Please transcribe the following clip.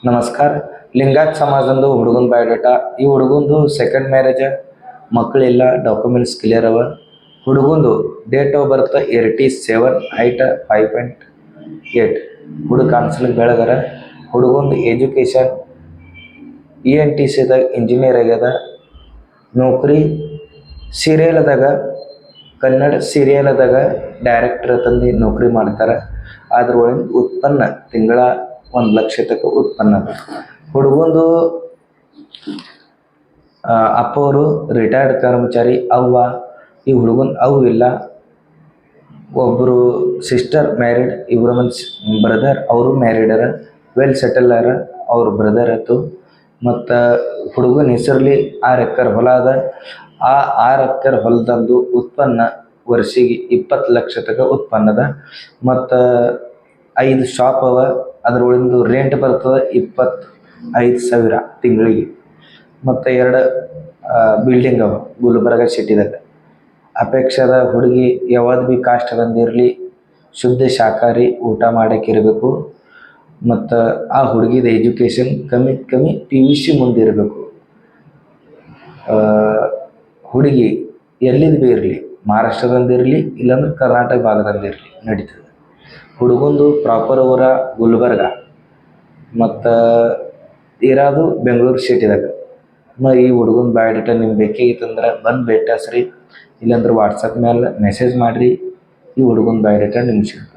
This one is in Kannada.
ನಮಸ್ಕಾರ. ಲಿಂಗಾಯತ್ ಸಮಾಜದಂದು ಹುಡುಗನ ಬಯೋಡೇಟಾ. ಈ ಹುಡುಗಂದು ಸೆಕೆಂಡ್ ಮ್ಯಾರೇಜ್, ಮಕ್ಕಳಿಲ್ಲ, ಡಾಕ್ಯುಮೆಂಟ್ಸ್ ಕ್ಲಿಯರ್ ಅವ. ಹುಡುಗಂದು ಡೇಟ್ ಆಫ್ ಬರ್ತ್ 87, ಹೈಟ್ 5.8. ಹುಡುಗ ಕಾಣಿಸ್ಲಿಕ್ಕೆ ಬೆಳಗರ. ಹುಡುಗಂದು ಎಜುಕೇಷನ್ ENTCದಾಗ ಇಂಜಿನಿಯರ್ ಆಗ್ಯದ. ನೌಕರಿ ಸೀರಿಯಲ್ದಾಗ, ಕನ್ನಡ ಸೀರಿಯಲ್ದಾಗ ಡೈರೆಕ್ಟರ್ ತಂದು ನೌಕರಿ ಮಾಡ್ತಾರೆ. ಅದ್ರೊಳಗಿನ ಉತ್ಪನ್ನ ತಿಂಗಳ 1,00,000 ತನಕ ಉತ್ಪನ್ನ ಅದ. ಹುಡುಗಂದು ಅಪ್ಪ ಅವರು ರಿಟೈರ್ಡ್ ಕರ್ಮಚಾರಿ. ಈ ಹುಡುಗನ ಅವು ಇಲ್ಲ. ಒಬ್ಬರು ಸಿಸ್ಟರ್ ಮ್ಯಾರಿಡ್, ಇಬ್ಬರು ಬ್ರದರ್ ಅವರು ಮ್ಯಾರಿಡರ, ವೆಲ್ ಸೆಟಲ್ ಅರ. ಅವ್ರ ಬ್ರದರ್ ಆಯ್ತು. ಮತ್ತು ಹುಡುಗನ ಹೆಸರಲ್ಲಿ 6 ಎಕರೆ ಹೊಲ ಅದ. ಆ 6 ಎಕರೆ ಹೊಲದಂದು ಉತ್ಪನ್ನ ವರ್ಷಿಗೆ 20 ಲಕ್ಷ ತನಕ ಉತ್ಪನ್ನ ಅದ. ಮತ್ತು 5 ಶಾಪ್ ಅವ. ಅದ್ರೊಳಗಿಂದು ರೆಂಟ್ ಬರ್ತದೆ 25,000 ತಿಂಗಳಿಗೆ. ಮತ್ತು 2 ಬಿಲ್ಡಿಂಗ್ ಅವ ಗುಲ್ಬರ್ಗ ಸಿಟಿದಾಗ. ಅಪೇಕ್ಷದ ಹುಡುಗಿ ಯಾವ್ದು ಭೀ ಕಾಸ್ಟ್ ಬಂದಿರಲಿ, ಶುದ್ಧ ಶಾಕಾಹಾರಿ ಊಟ ಮಾಡೋಕ್ಕಿರಬೇಕು. ಮತ್ತು ಆ ಹುಡುಗಿದ ಎಜುಕೇಷನ್ ಕಮ್ಮಿ PUC ಮುಂದಿರಬೇಕು. ಹುಡುಗಿ ಎಲ್ಲಿದ್ದು ಭೀ ಇರಲಿ, ಮಹಾರಾಷ್ಟ್ರದಂದಿರಲಿ, ಇಲ್ಲಾಂದ್ರೆ ಕರ್ನಾಟಕ ಭಾಗದಂದಿರಲಿ ನಡೀತದೆ. ಹುಡುಗಂದು ಪ್ರಾಪರ್ ಊರ ಗುಲ್ಬರ್ಗ ಮತ್ತು ಇರೋದು ಬೆಂಗಳೂರು ಸಿಟಿದಾಗ. ಈ ಹುಡುಗನ ಬಯೋಡೇಟಾ ನಿಮ್ಗೆ ಬೇಕಾಗಿತ್ತಂದ್ರೆ ಬಂದು ಭೇಟಿ ಹಚ್ರಿ, ಇಲ್ಲಾಂದ್ರೆ ವಾಟ್ಸಪ್ ಮೇಲೆ ಮೆಸೇಜ್ ಮಾಡಿರಿ. ಈ ಹುಡುಗನ ಬಯೋಡೇಟಾ ನಿಮ್ಗೆ ಸಿಗ್ತದೆ.